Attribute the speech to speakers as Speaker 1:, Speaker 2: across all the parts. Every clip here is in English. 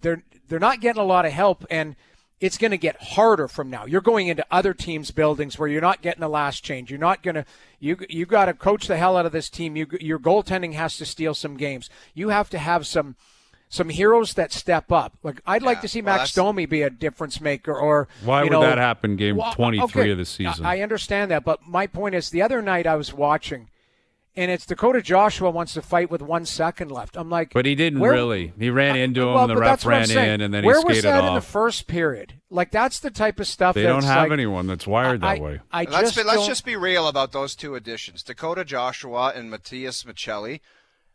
Speaker 1: they're not getting a lot of help, and it's going to get harder from now. You're going into other teams' buildings where you're not getting the last change. You're not going to you got to coach the hell out of this team. Your goaltending has to steal some games. You have to have some heroes that step up. Like I'd like to see Max Domi be a difference maker. Or
Speaker 2: why would that happen? Game 23 of the season.
Speaker 1: I understand that, but my point is the other night I was watching. And it's Dakota Joshua wants to fight with 1 second left. I'm like,
Speaker 2: but he didn't really. He ran into him. The ref ran in, and then he skated off. Where was that in the
Speaker 1: first period? Like that's the type of stuff.
Speaker 2: They don't have anyone that's wired that way.
Speaker 3: Let's just be real about those two additions. Dakota Joshua and Matthias Maccelli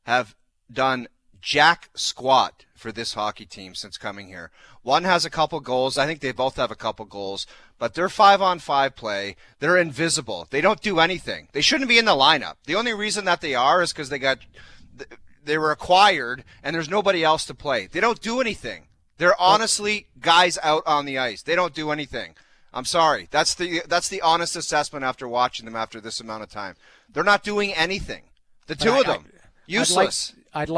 Speaker 3: have done jack squat for this hockey team since coming here. One has a couple goals. I think they both have a couple goals. But their 5-on-5 play, they're invisible. They don't do anything. They shouldn't be in the lineup. The only reason that they are is because they were acquired and there's nobody else to play. They don't do anything. They're honestly guys out on the ice. They don't do anything. I'm sorry. That's the honest assessment after watching them after this amount of time. They're not doing anything. The two of them, useless.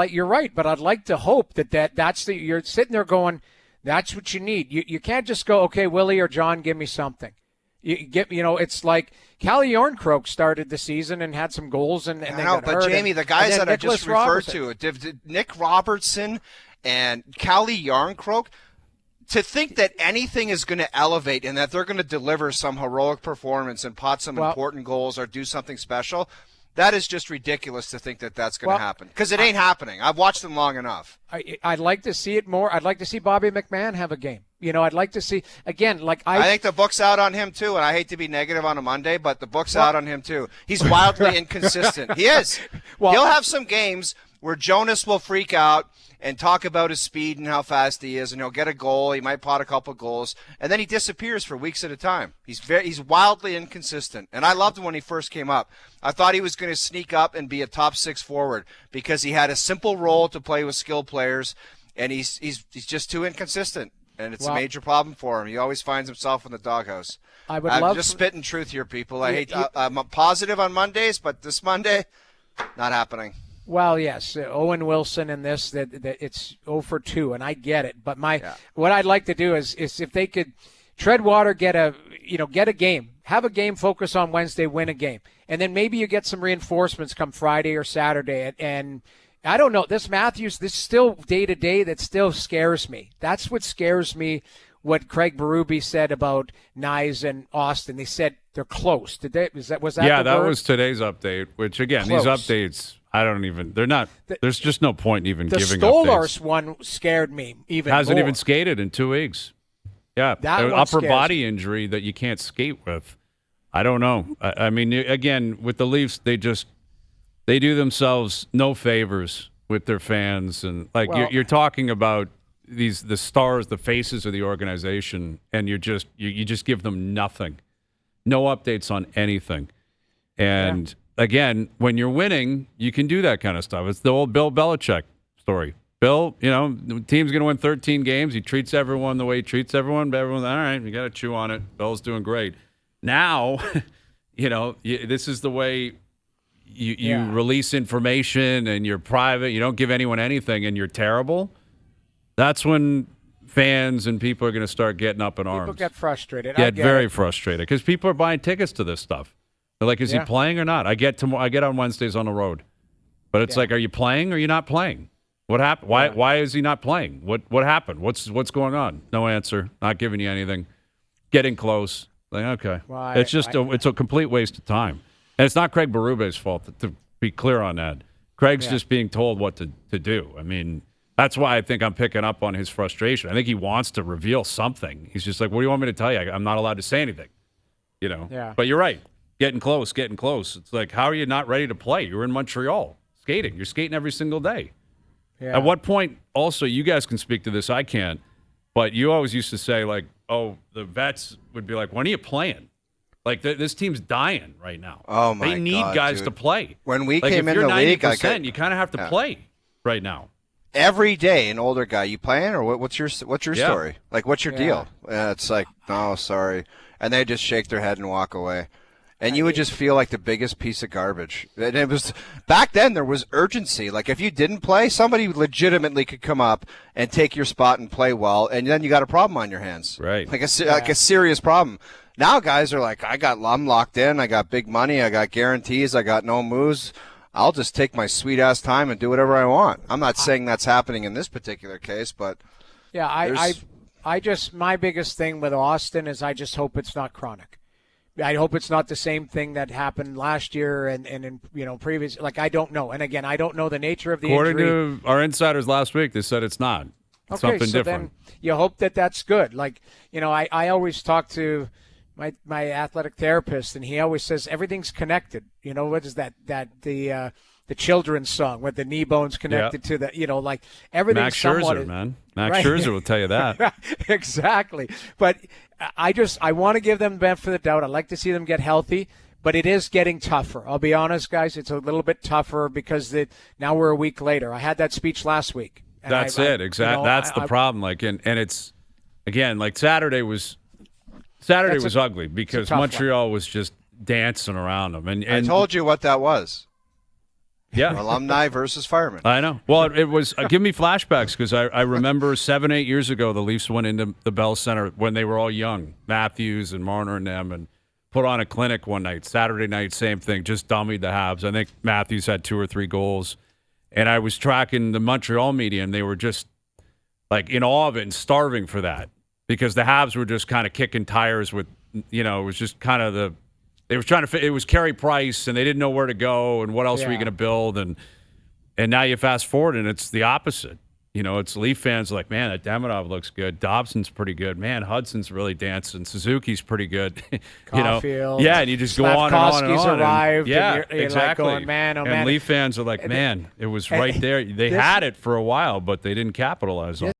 Speaker 1: You're right, but I'd like to hope that's you're sitting there going, that's what you need. You can't just go, okay, Willie or John, give me something. It's like Calle Järnkrok started the season and had some goals and they got hurt.
Speaker 3: But Jamie, the guys that I just referred to, Nick Robertson and Calle Järnkrok, to think that anything is going to elevate and that they're going to deliver some heroic performance and pot some important goals or do something special, that is just ridiculous to think that that's going to happen, because it ain't happening. I've watched them long enough.
Speaker 1: I'd like to see it more. I'd like to see Bobby McMahon have a game. I'd like to see, again,
Speaker 3: I think the book's out on him, too, and I hate to be negative on a Monday, but the book's out on him, too. He's wildly inconsistent. He is. He'll have some games where Jonas will freak out and talk about his speed and how fast he is, and he'll get a goal. He might pot a couple goals, and then he disappears for weeks at a time. He's wildly inconsistent, and I loved him when he first came up. I thought he was going to sneak up and be a top six forward because he had a simple role to play with skilled players, and he's just too inconsistent, and it's a major problem for him. He always finds himself in the doghouse. I'm just spitting truth here, people. I'm positive on Mondays, but this Monday, not happening.
Speaker 1: Well, yes, Owen Wilson in this, that it's 0 for 2, and I get it. But what I'd like to do is if they could tread water, get a game, have a game, focus on Wednesday, win a game, and then maybe you get some reinforcements come Friday or Saturday. And I don't know, this Matthews, this still day to day, that still scares me. That's what scares me. What Craig Berube said about Nyes and Austin, they said they're close. Was that?
Speaker 2: Yeah,
Speaker 1: that
Speaker 2: was today's update. Which again, close. These updates. They're not, there's just no point in even giving updates. The
Speaker 1: Stolars one scared me even
Speaker 2: Hasn't
Speaker 1: more.
Speaker 2: even skated in 2 weeks. Yeah, an upper body injury that you can't skate with. I don't know. I mean, again, with the Leafs, they do themselves no favors with their fans. And you're talking about the stars, the faces of the organization, and you just give them nothing. No updates on anything. And again, when you're winning, you can do that kind of stuff. It's the old Bill Belichick story. Bill, the team's going to win 13 games. He treats everyone the way he treats everyone. But everyone's all right, you got to chew on it. Bill's doing great. Now, this is the way you release information and you're private. You don't give anyone anything and you're terrible. That's when fans and people are going to start getting up in arms.
Speaker 1: People get frustrated.
Speaker 2: Get very frustrated because people are buying tickets to this stuff. They're like, is he playing or not? I get on Wednesdays on the road. But it's like, are you playing or are you not playing? What happened? Why is he not playing? What happened? What's going on? No answer. Not giving you anything. Getting close. Like, okay. Well, it's a complete waste of time. And it's not Craig Berube's fault, to be clear on that. Craig's just being told what to do. I mean, that's why I think I'm picking up on his frustration. I think he wants to reveal something. He's just like, what do you want me to tell you? I'm not allowed to say anything. Yeah. But you're right. Getting close. It's like, how are you not ready to play? You're in Montreal skating. You're skating every single day. Yeah. At what point, also, you guys can speak to this, I can't, but you always used to say, like, oh, the vets would be like, when are you playing? Like, this team's dying right now.
Speaker 3: Oh, my God,
Speaker 2: they need guys to play.
Speaker 3: When we came in the league,
Speaker 2: you kind of have to play right now.
Speaker 3: Every day, an older guy, you playing, or what's your story? Like, what's your deal? It's like, no, sorry. And they just shake their head and walk away. And you would just feel like the biggest piece of garbage. And it was back then. There was urgency. Like if you didn't play, somebody legitimately could come up and take your spot and play well, and then you got a problem on your hands.
Speaker 2: Right.
Speaker 3: Like a serious problem. Now guys are like, I'm locked in. I got big money. I got guarantees. I got no moves. I'll just take my sweet ass time and do whatever I want. I'm not saying that's happening in this particular case, but
Speaker 1: yeah, I just my biggest thing with Austin is I just hope it's not chronic. I hope it's not the same thing that happened last year and in previous. Like I don't know, and again, I don't know the nature of the
Speaker 2: injury.
Speaker 1: According
Speaker 2: to our insiders last week, they said it's not. It's
Speaker 1: okay,
Speaker 2: something
Speaker 1: so
Speaker 2: different.
Speaker 1: Then you hope that's good. Like I always talk to my athletic therapist, and he always says everything's connected. What is that the children's song with the knee bones connected to the like everything.
Speaker 2: Max Scherzer, man. Max Scherzer will tell you that.
Speaker 1: Exactly. But I want to give them the benefit of the doubt. I'd like to see them get healthy, but it is getting tougher. I'll be honest, guys. It's a little bit tougher because now we're a week later. I had that speech last week.
Speaker 2: That's it. Exactly. That's the problem. Like, and it's again like Saturday was ugly because Montreal was just dancing around them. And
Speaker 3: I told you what that was.
Speaker 2: Yeah.
Speaker 3: Alumni versus firemen.
Speaker 2: I know. Well, it was give me flashbacks because I remember 7-8 years ago the Leafs went into the Bell Center when they were all young, Matthews and Marner and them, and put on a clinic one night. Saturday night, same thing, just dummied the Habs. I think Matthews had 2 or 3 goals. And I was tracking the Montreal media, and they were just like in awe of it and starving for that because the Habs were just kind of kicking tires with, it was just kind of they were trying to. It was Carey Price, and they didn't know where to go, and what else were you going to build, and now you fast forward, and it's the opposite. It's Leaf fans like, man, that Demidov looks good. Dobson's pretty good. Man, Hudson's really dancing. Suzuki's pretty good.
Speaker 1: Caulfield,
Speaker 2: yeah, and you just go on and on and on.
Speaker 1: Arrived.
Speaker 2: Yeah,
Speaker 1: and you're
Speaker 2: exactly.
Speaker 1: Like going, man, oh
Speaker 2: and
Speaker 1: man.
Speaker 2: Leaf fans are like, man, it was right there. They had it for a while, but they didn't capitalize on it.